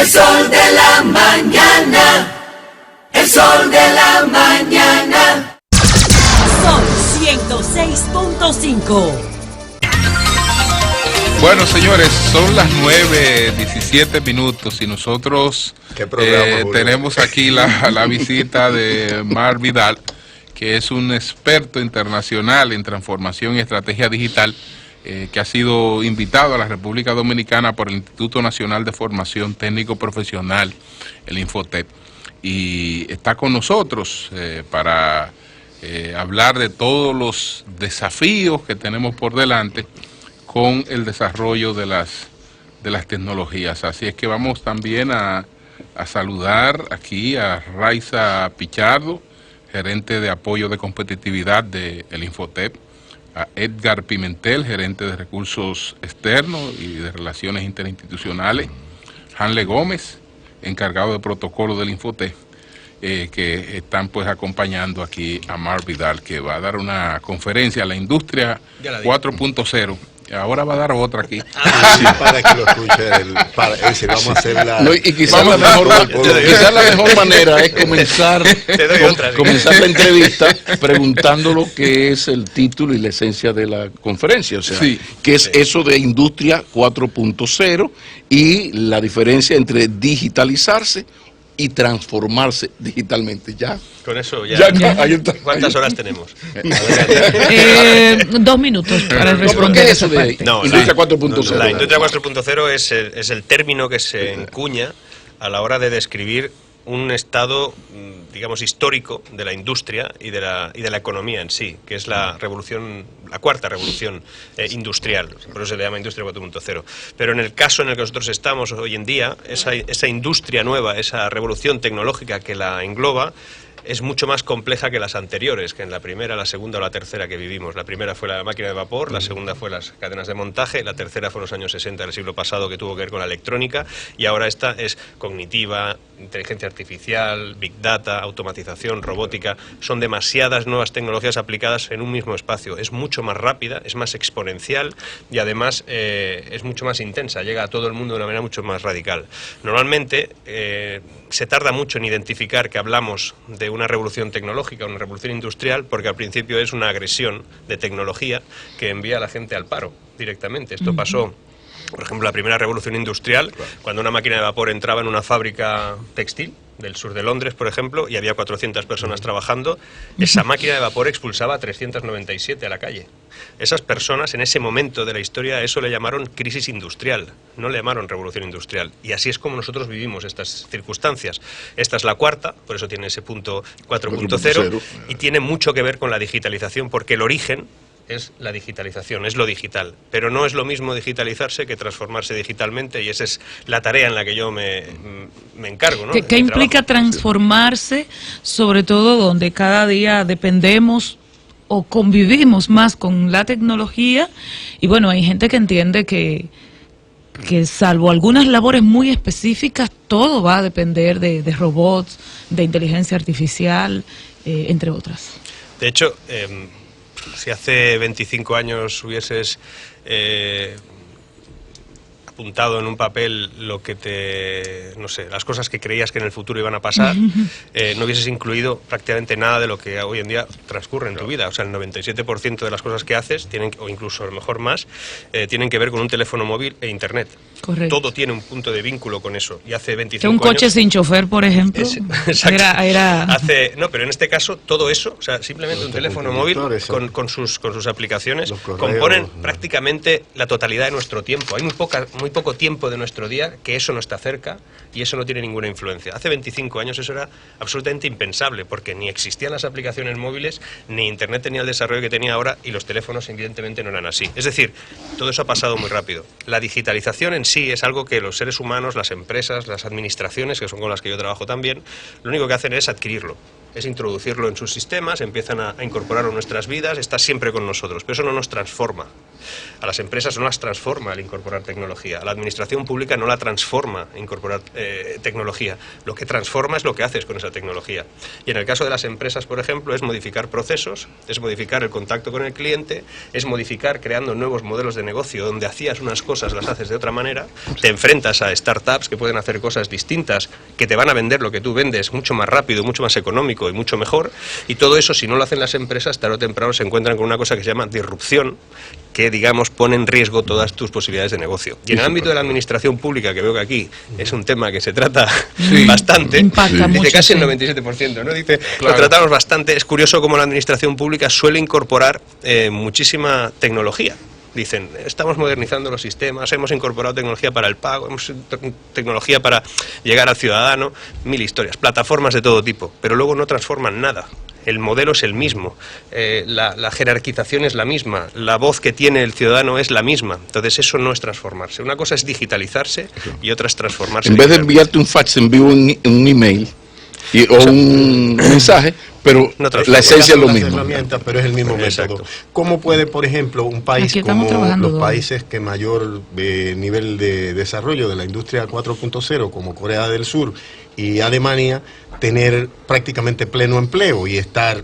sol de la mañana. El sol de la mañana. Sol 106.5. Bueno, señores, son las 9:17 minutos y nosotros tenemos aquí la visita de Marc Vidal, que es un experto internacional en transformación y estrategia digital, que ha sido invitado a la República Dominicana por el Instituto Nacional de Formación Técnico Profesional, el Infotep, y está con nosotros para hablar de todos los desafíos que tenemos por delante con el desarrollo de las tecnologías. Así es que vamos también a saludar aquí a Raiza Pichardo, gerente de apoyo de competitividad del Infotep, a Edgar Pimentel, gerente de recursos externos y de relaciones interinstitucionales, Hanle Gómez, encargado de protocolo del Infotep, que están pues acompañando aquí a Marc Vidal, que va a dar una conferencia a la industria 4.0. Ahora va a dar otra aquí. Sí, para que lo escuche vamos a hacer la... No, y quizás la mejor manera es comenzar la entrevista preguntando lo que es el título y la esencia de la conferencia, o sea, que es eso de Industria 4.0 y la diferencia entre digitalizarse y transformarse digitalmente. Ya. Con eso ya. ¿Cuántas horas tenemos? 2 minutos para responder. ¿Qué es eso de Industria 4.0? La Industria 4.0 es el término que se encuña a la hora de describir un estado, digamos, histórico de la industria y de la economía en sí, que es la cuarta revolución industrial, por eso se le llama Industria 4.0. Pero en el caso en el que nosotros estamos hoy en día, esa industria nueva, esa revolución tecnológica que la engloba, es mucho más compleja que las anteriores, que en la primera, la segunda o la tercera que vivimos. La primera fue la máquina de vapor, la segunda fue las cadenas de montaje, la tercera fue los años 60 del siglo pasado, que tuvo que ver con la electrónica, y ahora esta es cognitiva, inteligencia artificial, big data, automatización, robótica. Son demasiadas nuevas tecnologías aplicadas en un mismo espacio. Es mucho más rápida, es más exponencial y además es mucho más intensa, llega a todo el mundo de una manera mucho más radical. Normalmente se tarda mucho en identificar que hablamos de una revolución tecnológica, una revolución industrial, porque al principio es una agresión de tecnología que envía a la gente al paro directamente. Esto pasó, por ejemplo, la primera revolución industrial, cuando una máquina de vapor entraba en una fábrica textil del sur de Londres, por ejemplo, y había 400 personas trabajando, esa máquina de vapor expulsaba a 397 a la calle. Esas personas, en ese momento de la historia, a eso le llamaron crisis industrial, no le llamaron revolución industrial. Y así es como nosotros vivimos estas circunstancias. Esta es la cuarta, por eso tiene ese punto 4.0, y tiene mucho que ver con la digitalización, porque el origen es la digitalización, es lo digital. Pero no es lo mismo digitalizarse que transformarse digitalmente, y esa es la tarea en la que yo me encargo, ¿no? ¿Qué implica transformarse, sobre todo donde cada día dependemos o convivimos más con la tecnología? Y bueno, hay gente que entiende que salvo algunas labores muy específicas, todo va a depender de robots, de inteligencia artificial, entre otras. De hecho, si hace 25 años hubieses apuntado en un papel lo que las cosas que creías que en el futuro iban a pasar, no hubieses incluido prácticamente nada de lo que hoy en día transcurre en tu vida. O sea, el 97% de las cosas que haces, o incluso a lo mejor más, tienen que ver con un teléfono móvil e internet. Correcto. Todo tiene un punto de vínculo con eso. Y hace 25 un años... coche sin chofer, por ejemplo. No, pero en este caso, todo eso, o sea, simplemente un teléfono móvil con sus aplicaciones, componen prácticamente la totalidad de nuestro tiempo. Hay muy poco tiempo de nuestro día que eso no está cerca y eso no tiene ninguna influencia. Hace 25 años eso era absolutamente impensable, porque ni existían las aplicaciones móviles, ni Internet tenía el desarrollo que tenía ahora, y los teléfonos evidentemente no eran así. Es decir, todo eso ha pasado muy rápido. La digitalización en sí es algo que los seres humanos, las empresas, las administraciones, que son con las que yo trabajo también, lo único que hacen es adquirirlo, es introducirlo en sus sistemas, empiezan a incorporarlo en nuestras vidas, está siempre con nosotros, pero eso no nos transforma. A las empresas no las transforma el incorporar tecnología, a la administración pública no la transforma incorporar tecnología. Lo que transforma es lo que haces con esa tecnología. Y en el caso de las empresas, por ejemplo, es modificar procesos, es modificar el contacto con el cliente, es modificar creando nuevos modelos de negocio donde hacías unas cosas, las haces de otra manera, te enfrentas a startups que pueden hacer cosas distintas, que te van a vender lo que tú vendes mucho más rápido, mucho más económico y mucho mejor, y todo eso, si no lo hacen las empresas, tarde o temprano se encuentran con una cosa que se llama disrupción, que, digamos, pone en riesgo todas tus posibilidades de negocio. Y en el ámbito de la administración pública, que veo que aquí es un tema que se trata bastante, dice casi el 97%, ¿no? Dice, lo tratamos bastante. Es curioso cómo la administración pública suele incorporar muchísima tecnología. Dicen, estamos modernizando los sistemas, hemos incorporado tecnología para el pago, hemos tecnología para llegar al ciudadano, mil historias, plataformas de todo tipo, pero luego no transforman nada. El modelo es el mismo, la jerarquización es la misma, la voz que tiene el ciudadano es la misma. Entonces eso no es transformarse. Una cosa es digitalizarse y otra es transformarse. En vez de enviarte un fax, envío un email o un mensaje, pero no, la esencia es lo mismo. Pero es el mismo método. ¿Cómo puede, por ejemplo, un país como los países que mayor nivel de desarrollo de la industria 4.0, como Corea del Sur y Alemania, tener prácticamente pleno empleo y estar,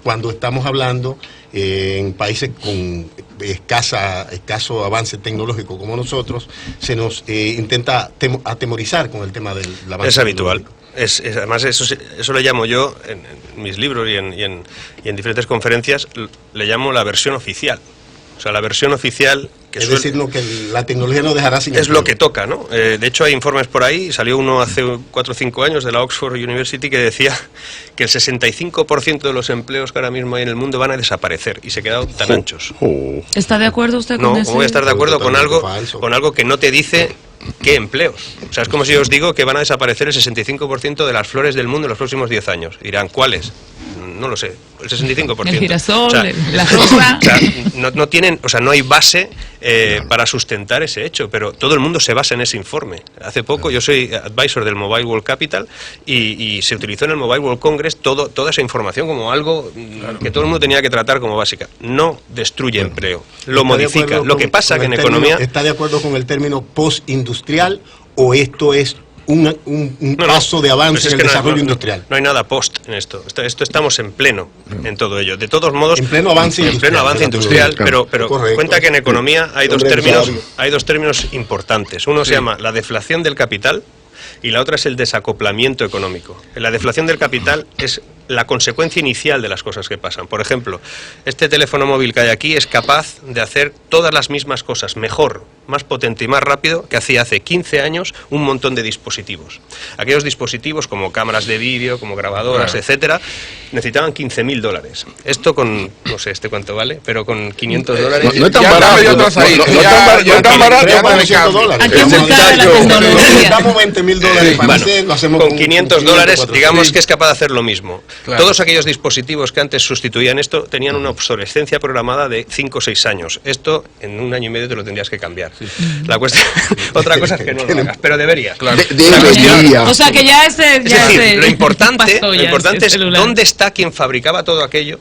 cuando estamos hablando en países con escaso avance tecnológico como nosotros, se nos intenta atemorizar con el tema del avance? Es habitual. Además, eso le llamo yo, en mis libros y en diferentes conferencias, le llamo la versión oficial. O sea, la versión oficial... Es decir, que la tecnología no dejará sin es empleo. Lo que toca, ¿no? De hecho, hay informes por ahí, salió uno hace 4 o 5 años de la Oxford University que decía que el 65% de los empleos que ahora mismo hay en el mundo van a desaparecer, y se quedaron tan anchos. ¿Está de acuerdo usted con eso? No, voy a estar de acuerdo con algo que no te dice... ¿Qué empleos? O sea, es como si yo os digo que van a desaparecer el 65% de las flores del mundo en los próximos 10 años. Dirán, ¿cuáles? No lo sé, el 65%. El girasol, la rosa. O sea, no tienen, o sea, no hay base para sustentar ese hecho, pero todo el mundo se basa en ese informe. Hace poco, yo soy advisor del Mobile World Capital y se utilizó en el Mobile World Congress toda esa información como algo que todo el mundo tenía que tratar como básica. No destruye empleo, lo modifica. Lo que pasa que en economía... ¿Está de acuerdo con el término post-industrial o esto es un paso de avance en el desarrollo industrial? No hay nada post en esto. Esto estamos en pleno en todo ello. De todos modos, en pleno avance industrial, pero cuenta que en economía hay dos términos importantes. Uno se llama la deflación del capital y la otra es el desacoplamiento económico. La deflación del capital es la consecuencia inicial de las cosas que pasan. Por ejemplo, este teléfono móvil que hay aquí es capaz de hacer todas las mismas cosas mejor, más potente y más rápido que hacía hace 15 años un montón de dispositivos. Aquellos dispositivos como cámaras de vídeo, como grabadoras, etcétera, necesitaban $15.000. Esto con, no sé cuánto vale, pero con $500... No es tan barato. No es tan barato. Aquí se está la tecnología. Necesitamos $20.000 para hacerlo, hacemos con $500, digamos que es capaz de hacer lo mismo. Claro. Todos aquellos dispositivos que antes sustituían esto tenían una obsolescencia programada de 5 o 6 años. Esto en 1 año y medio te lo tendrías que cambiar. Sí. La cuestión, otra cosa es que no lo hagas, pero debería. Claro. O sea que ya es decir, lo importante es dónde está quien fabricaba todo aquello.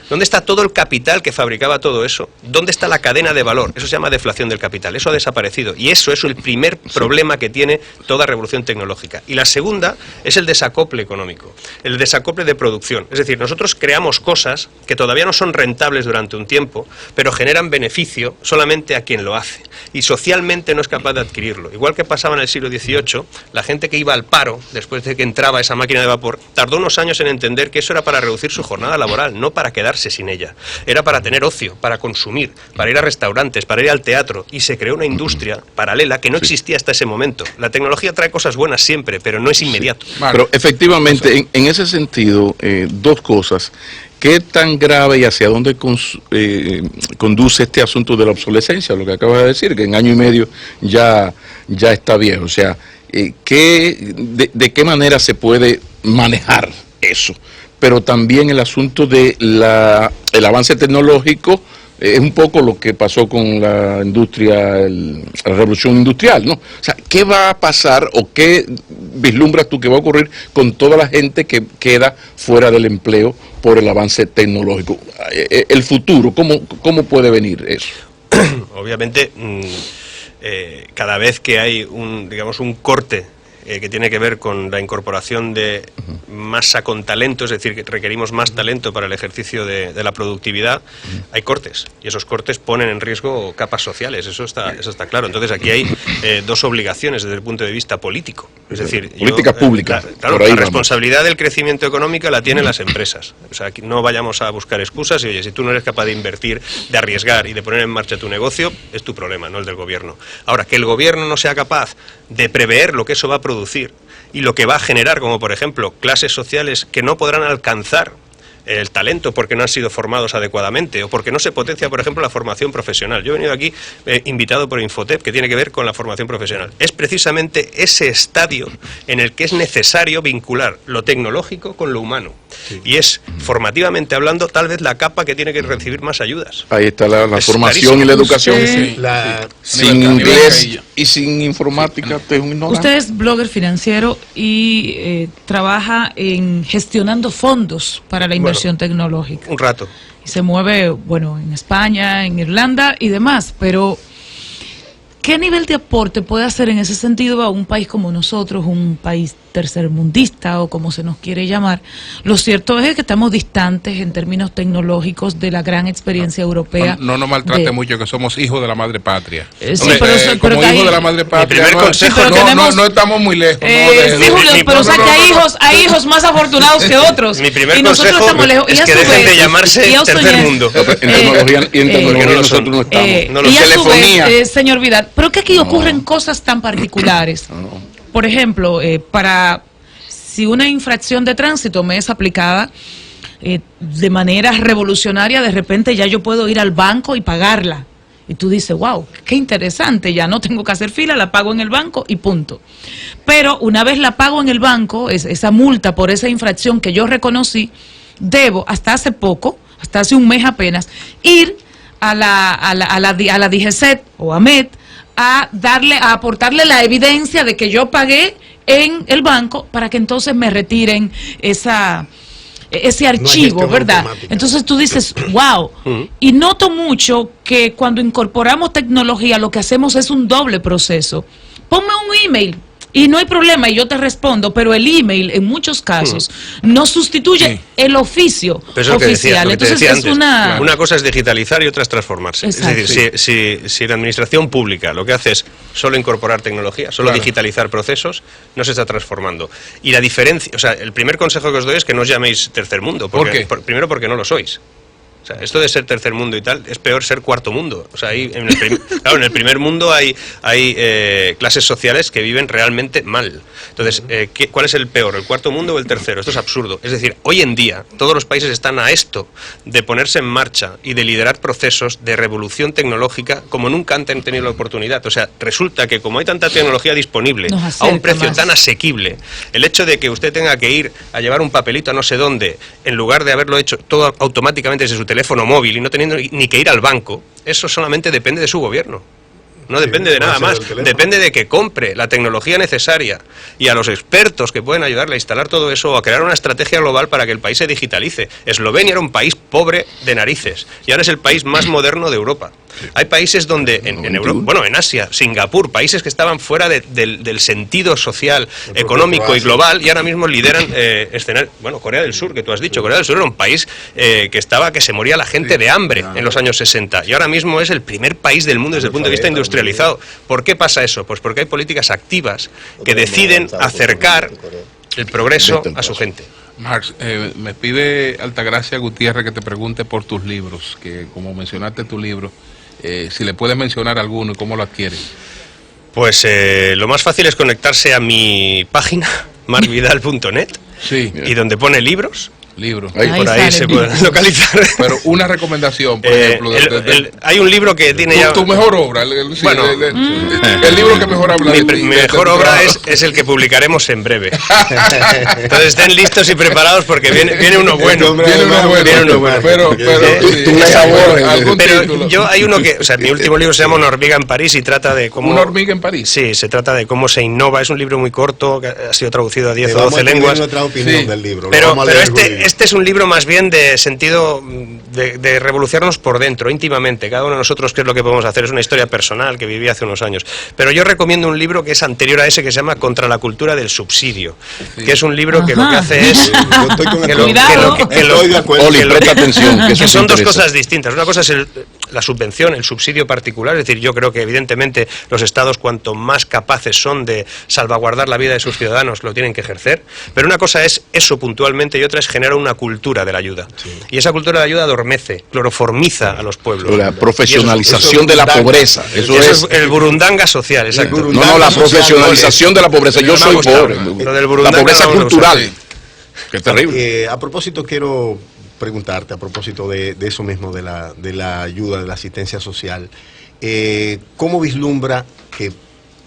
¿Dónde está todo el capital que fabricaba todo eso? ¿Dónde está la cadena de valor? Eso se llama deflación del capital. Eso ha desaparecido. Y eso es el primer problema que tiene toda revolución tecnológica. Y la segunda es el desacople económico, el desacople de producción. Es decir, nosotros creamos cosas que todavía no son rentables durante un tiempo, pero generan beneficio solamente a quien lo hace. Y socialmente no es capaz de adquirirlo. Igual que pasaba en el siglo XVIII, la gente que iba al paro, después de que entraba esa máquina de vapor, tardó unos años en entender que eso era para reducir su jornada laboral, no para quedarse sin ella. Era para tener ocio, para consumir, para ir a restaurantes, para ir al teatro, y se creó una industria paralela que no existía hasta ese momento. La tecnología trae cosas buenas siempre, pero no es inmediato. Pero efectivamente, en ese sentido, dos cosas. ¿Qué tan grave y hacia dónde conduce este asunto de la obsolescencia? Lo que acabas de decir, que en 1 año y medio ya está viejo. O sea, ¿de qué manera se puede manejar eso? Pero también el asunto de el avance tecnológico es un poco lo que pasó con la industria, la revolución industrial, ¿no? O sea, ¿qué va a pasar o qué vislumbras tú que va a ocurrir con toda la gente que queda fuera del empleo por el avance tecnológico? El futuro, ¿cómo puede venir eso? obviamente, cada vez que hay un corte que tiene que ver con la incorporación de masa con talento, es decir, que requerimos más talento para el ejercicio de la productividad, hay cortes, y esos cortes ponen en riesgo capas sociales, eso está claro. Entonces aquí hay dos obligaciones desde el punto de vista político, es decir, política pública. Claro, la responsabilidad del crecimiento económico la tienen las empresas, o sea, aquí no vayamos a buscar excusas y, oye, si tú no eres capaz de invertir, de arriesgar y de poner en marcha tu negocio, es tu problema, no el del gobierno. Ahora, que el gobierno no sea capaz de prever lo que eso va a producir y lo que va a generar, como por ejemplo clases sociales que no podrán alcanzar el talento porque no han sido formados adecuadamente o porque no se potencia, por ejemplo, la formación profesional. Yo he venido aquí invitado por Infotep, que tiene que ver con la formación profesional. Es precisamente ese estadio en el que es necesario vincular lo tecnológico con lo humano. Sí. Y es, formativamente hablando, tal vez la capa que tiene que recibir más ayudas. Ahí está la formación clarísimo. Y la educación. Sin inglés y sin informática, usted es un ignorante. Usted es blogger financiero y trabaja en gestionando fondos para la inversión tecnológica. Un rato. Y se mueve, en España, en Irlanda y demás, pero ¿qué nivel de aporte puede hacer en ese sentido a un país como nosotros, un país tercermundista o como se nos quiere llamar? Lo cierto es que estamos distantes en términos tecnológicos de la gran experiencia europea. No nos maltrate mucho, que somos hijos de la madre patria. Sí, pero como hijos de la madre patria, no estamos muy lejos. Sí, Julio, pero o sea que hay hijos más afortunados que otros. Mi primer consejo es que dejen de llamarse tercer mundo. En tecnología nosotros no estamos. Y a su vez, señor Vidal, pero que aquí ocurren cosas tan particulares. Por ejemplo, si una infracción de tránsito me es aplicada de manera revolucionaria, de repente ya yo puedo ir al banco y pagarla. Y tú dices, wow, qué interesante, ya no tengo que hacer fila, la pago en el banco y punto. Pero una vez la pago en el banco, esa multa por esa infracción que yo reconocí, debo, hasta hace poco, hasta hace un mes apenas, ir a la DGCET o a MET a aportarle la evidencia de que yo pagué en el banco para que entonces me retiren ese archivo, ¿verdad? Entonces tú dices, wow, y noto mucho que cuando incorporamos tecnología lo que hacemos es un doble proceso. Ponme un email y no hay problema y yo te respondo, pero el email en muchos casos no sustituye el oficio oficial. Entonces es una cosa es digitalizar y otra es transformarse. Exacto. Es decir, si la administración pública lo que hace es solo incorporar tecnología, solo digitalizar procesos, no se está transformando. Y la diferencia, o sea, el primer consejo que os doy es que no os llaméis tercer mundo. Porque, primero porque no lo sois. O sea, esto de ser tercer mundo y tal, es peor ser cuarto mundo. O sea, en el primer mundo hay clases sociales que viven realmente mal. Entonces, ¿cuál es el peor, el cuarto mundo o el tercero? Esto es absurdo. Es decir, hoy en día todos los países están a esto de ponerse en marcha y de liderar procesos de revolución tecnológica como nunca han tenido la oportunidad. O sea, resulta que como hay tanta tecnología disponible a un precio tan asequible, el hecho de que usted tenga que ir a llevar un papelito a no sé dónde, en lugar de haberlo hecho todo automáticamente desde su teléfono móvil y no teniendo ni que ir al banco, eso solamente depende de su gobierno. No depende de nada más, depende de que compre la tecnología necesaria y a los expertos que pueden ayudarle a instalar todo eso o a crear una estrategia global para que el país se digitalice. Eslovenia era un país pobre de narices y ahora es el país más moderno de Europa. Hay países donde, en Europa, en Asia, Singapur, países que estaban fuera del sentido social, económico y global y ahora mismo lideran escenarios. Bueno, Corea del Sur, que tú has dicho, Corea del Sur era un país que se moría la gente de hambre en los años 60 y ahora mismo es el primer país del mundo desde el punto de vista industrializado. ¿Por qué pasa eso? Pues porque hay políticas activas que deciden acercar el progreso a su gente. Marx, me pide Altagracia Gutiérrez que te pregunte por tus libros, que como mencionaste tu libro, si le puedes mencionar alguno y cómo lo adquieres. Pues lo más fácil es conectarse a mi página, marvidal.net, y donde pone libros. Por ahí se pueden localizar. Pero una recomendación, por ejemplo. Hay un libro que tiene ya... Tu mejor obra. El libro que mejor habla de ti. Mi mejor obra es el que publicaremos en breve. Entonces estén listos y preparados porque viene uno bueno. Viene uno bueno. Pero yo hay uno que... O sea, mi último libro se llama Una hormiga en París y trata de cómo... ¿Una hormiga en París? Sí, se trata de cómo se innova. Es un libro muy corto, que ha sido traducido a 10 o 12 lenguas. Otra opinión del libro. Pero Este es un libro más bien de sentido de revolucionarnos por dentro, íntimamente, cada uno de nosotros qué es lo que podemos hacer. Es una historia personal que viví hace unos años. Pero yo recomiendo un libro que es anterior a ese, que se llama Contra la cultura del subsidio, que es un libro que lo que hace es... Presta atención, que son dos cosas distintas. Una cosa es la subvención, el subsidio particular, es decir, yo creo que evidentemente los estados, cuanto más capaces son de salvaguardar la vida de sus ciudadanos, lo tienen que ejercer, pero una cosa es eso puntualmente y otra es generar una cultura de la ayuda. Sí. Y esa cultura de ayuda adormece, cloroformiza a los pueblos. La profesionalización de la pobreza. Eso es el burundanga social, exacto. No, la profesionalización de la pobreza. Yo soy pobre. La pobreza cultural. Qué terrible. A propósito, quiero preguntarte, a propósito de eso mismo, de la ayuda, de la asistencia social, ¿cómo vislumbra que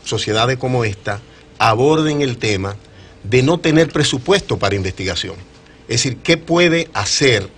sociedades como esta aborden el tema de no tener presupuesto para investigación? Es decir, ¿qué puede hacer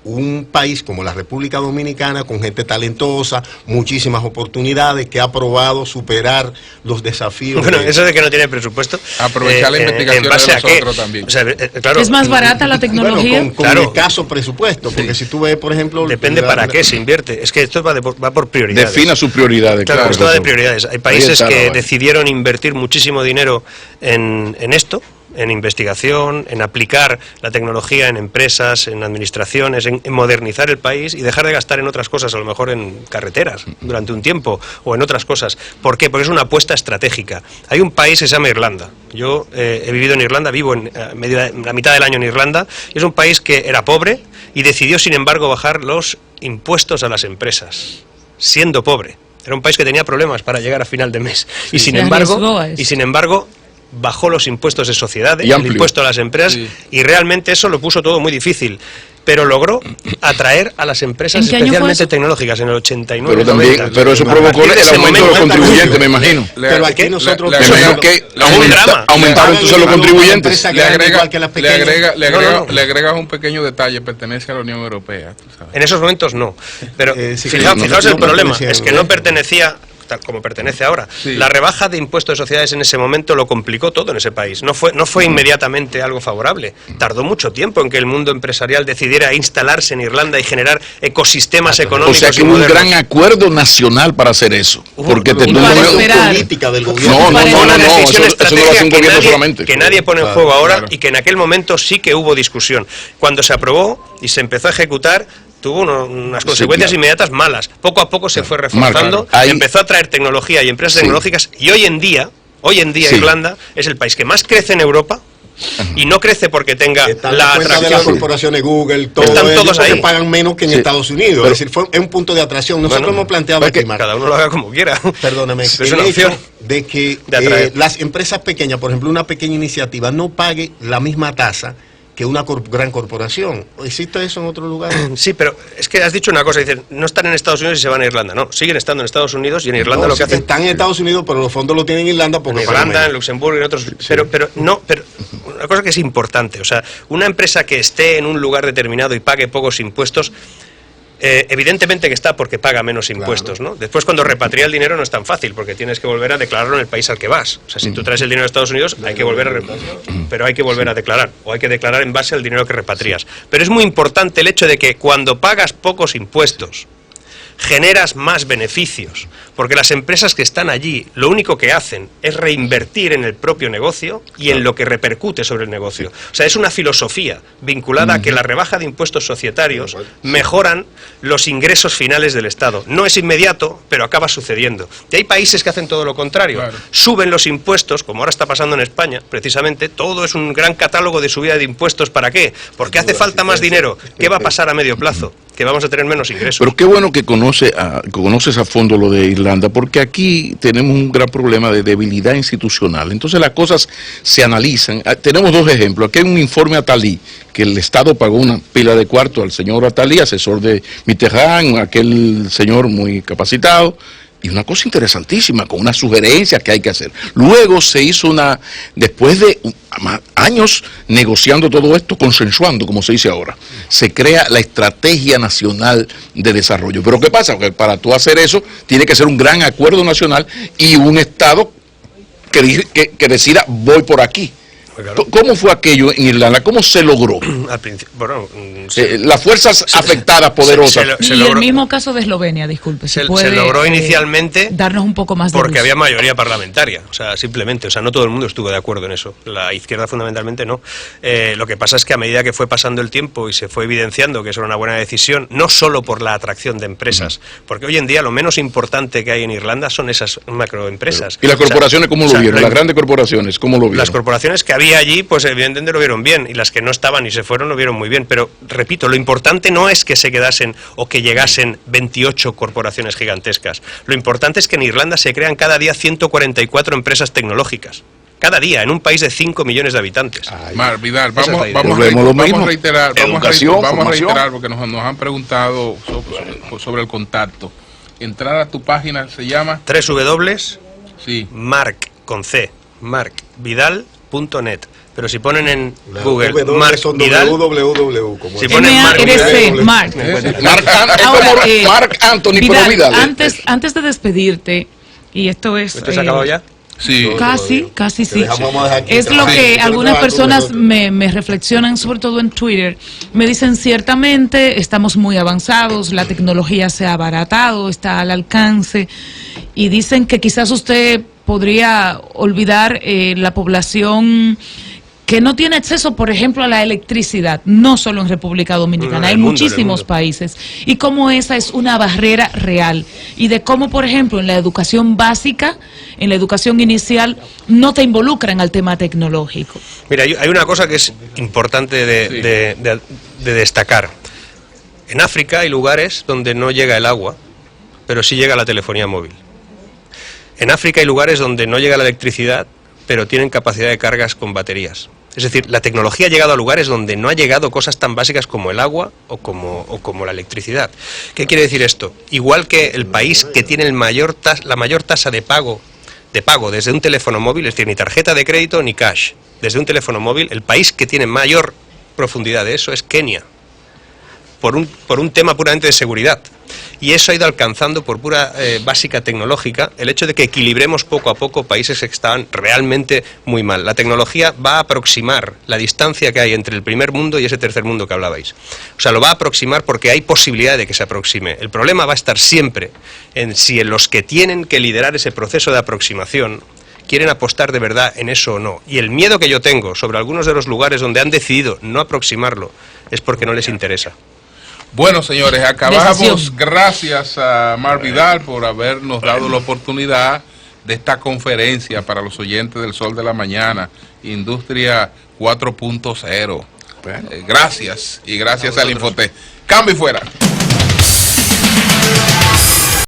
un país como la República Dominicana, con gente talentosa, muchísimas oportunidades, que ha probado superar los desafíos? Bueno, eso de que no tiene presupuesto, aprovechar la investigación de nosotros también. O sea, claro, es más barata la tecnología. Bueno, con escaso presupuesto, porque si tú ves, por ejemplo... Depende para qué se invierte. Es que esto va por prioridades. Defina sus prioridades. Claro, esto va de prioridades. Hay países que decidieron invertir muchísimo dinero en esto, en investigación, en aplicar la tecnología en empresas, en administraciones, en modernizar el país y dejar de gastar en otras cosas, a lo mejor en carreteras durante un tiempo o en otras cosas. ¿Por qué? Porque es una apuesta estratégica. Hay un país que se llama Irlanda. Yo he vivido en Irlanda, vivo en la mitad del año en Irlanda, y es un país que era pobre y decidió, sin embargo, bajar los impuestos a las empresas, siendo pobre. Era un país que tenía problemas para llegar a final de mes. Y sin embargo, bajó los impuestos de sociedades, el impuesto a las empresas, y realmente eso lo puso todo muy difícil. Pero logró atraer a las empresas especialmente tecnológicas en el 89. Pero también, pero eso provocó el aumento de los contribuyentes, me imagino. Pero aquí nosotros aumentaron entonces los contribuyentes. Le agregas un pequeño detalle: pertenece a la Unión Europea. En esos momentos no. Pero fijaos el problema, es que no pertenecía, como pertenece ahora. Sí. La rebaja de impuestos de sociedades en ese momento lo complicó todo en ese país. No fue inmediatamente algo favorable. Tardó mucho tiempo en que el mundo empresarial decidiera instalarse en Irlanda y generar ecosistemas económicos. O sea que hubo un gran acuerdo nacional para hacer eso. Porque una política del gobierno. Una decisión estratégica que nadie pone en juego ahora y que en aquel momento sí que hubo discusión. Cuando se aprobó y se empezó a ejecutar, tuvo unas consecuencias inmediatas malas. Poco a poco se fue reforzando, empezó a traer tecnología y empresas tecnológicas, y hoy en día Irlanda es el país que más crece en Europa, y no crece porque tenga la atracción de las corporaciones Google, están todos ahí, que pagan menos que en Estados Unidos. Es decir, es un punto de atracción. Nosotros hemos planteado aquí, cada uno lo haga como quiera. Perdóname, es una opción de que las empresas pequeñas, por ejemplo, una pequeña iniciativa no pague la misma tasa que una gran corporación. ¿Existe eso en otro lugar? Sí, pero es que has dicho una cosa, dices, no están en Estados Unidos y se van a Irlanda. No, siguen estando en Estados Unidos, y en Irlanda lo que hacen... Están en Estados Unidos, pero los fondos lo tienen en Irlanda porque... En Irlanda, en Luxemburgo y en otros... Sí. Pero una cosa que es importante, o sea, una empresa que esté en un lugar determinado y pague pocos impuestos, evidentemente que está porque paga menos impuestos, ¿no? Después, cuando repatria el dinero no es tan fácil, porque tienes que volver a declararlo en el país al que vas. O sea, si tú traes el dinero de Estados Unidos, hay que volver a declarar, o hay que declarar en base al dinero que repatrias. Pero es muy importante el hecho de que cuando pagas pocos impuestos, generas más beneficios, porque las empresas que están allí lo único que hacen es reinvertir en el propio negocio y en lo que repercute sobre el negocio. O sea, es una filosofía vinculada a que la rebaja de impuestos societarios mejoran los ingresos finales del Estado. No es inmediato, pero acaba sucediendo. Y hay países que hacen todo lo contrario. Suben los impuestos, como ahora está pasando en España, precisamente. Todo es un gran catálogo de subida de impuestos. ¿Para qué? Porque hace falta más dinero. ¿Qué va a pasar a medio plazo? Que vamos a tener menos ingresos. Pero qué bueno que conoces a fondo lo de Irlanda, porque aquí tenemos un gran problema de debilidad institucional. Entonces las cosas se analizan. Tenemos dos ejemplos. Aquí hay un informe Attali, que el Estado pagó una pila de cuarto al señor Attali, asesor de Mitterrand, aquel señor muy capacitado, y una cosa interesantísima, con una sugerencia que hay que hacer. Luego se hizo después de años negociando todo esto, consensuando, como se dice ahora, se crea la Estrategia Nacional de Desarrollo. Pero ¿qué pasa? Que para tú hacer eso, tiene que ser un gran acuerdo nacional y un Estado que decida, voy por aquí. Claro. ¿Cómo fue aquello en Irlanda? ¿Cómo se logró? Al principio, bueno, las fuerzas afectadas, poderosas. Y el mismo caso de Eslovenia, disculpe. Se logró inicialmente darnos un poco más de porque luz. había mayoría parlamentaria, o sea, simplemente, o sea, no todo el mundo estuvo de acuerdo en eso. La izquierda fundamentalmente no. Lo que pasa es que a medida que fue pasando el tiempo y se fue evidenciando que eso era una buena decisión, no solo por la atracción de empresas, porque hoy en día lo menos importante que hay en Irlanda son esas macroempresas. ¿Y las corporaciones cómo lo vieron? Las grandes corporaciones, ¿cómo lo vieron? Las corporaciones que había allí, pues evidentemente lo vieron bien, y las que no estaban y se fueron lo vieron muy bien, pero repito, lo importante no es que se quedasen o que llegasen 28 corporaciones gigantescas. Lo importante es que en Irlanda se crean cada día 144 empresas tecnológicas. Cada día, en un país de 5 millones de habitantes. Mar Vidal, vamos a reiterar porque nos han preguntado sobre el contacto. Entrar a tu página se llama markvidal.net. Pero si ponen en Google Mark Vidal, si ponen Mark Anthony Vidal, antes de despedirte, y esto es... ¿Usted se ha acabado ya? Sí. Casi sí. Es lo que algunas personas me reflexionan, sobre todo en Twitter. Me dicen, ciertamente estamos muy avanzados, la tecnología se ha abaratado, está al alcance, y dicen que quizás usted podría olvidar la población que no tiene acceso, por ejemplo, a la electricidad, no solo en República Dominicana, hay muchísimos países, y cómo esa es una barrera real, y de cómo, por ejemplo, en la educación básica, en la educación inicial, no te involucran al tema tecnológico. Mira, hay una cosa que es importante de destacar. En África hay lugares donde no llega el agua, pero sí llega la telefonía móvil. En África hay lugares donde no llega la electricidad, pero tienen capacidad de cargas con baterías. Es decir, la tecnología ha llegado a lugares donde no ha llegado cosas tan básicas como el agua o como la electricidad. ¿Qué quiere decir esto? Igual que el país que tiene la mayor tasa de pago desde un teléfono móvil, es decir, ni tarjeta de crédito ni cash, desde un teléfono móvil, el país que tiene mayor profundidad de eso es Kenia, por un tema puramente de seguridad. Y eso ha ido alcanzando por pura básica tecnológica el hecho de que equilibremos poco a poco países que estaban realmente muy mal. La tecnología va a aproximar la distancia que hay entre el primer mundo y ese tercer mundo que hablabais. O sea, lo va a aproximar porque hay posibilidad de que se aproxime. El problema va a estar siempre en si los que tienen que liderar ese proceso de aproximación quieren apostar de verdad en eso o no. Y el miedo que yo tengo sobre algunos de los lugares donde han decidido no aproximarlo es porque no les interesa. Bueno, señores, acabamos. Gracias a Mar Vidal por habernos dado la oportunidad de esta conferencia para los oyentes del Sol de la Mañana, Industria 4.0. Gracias, y gracias al Infotec. Cambio y fuera.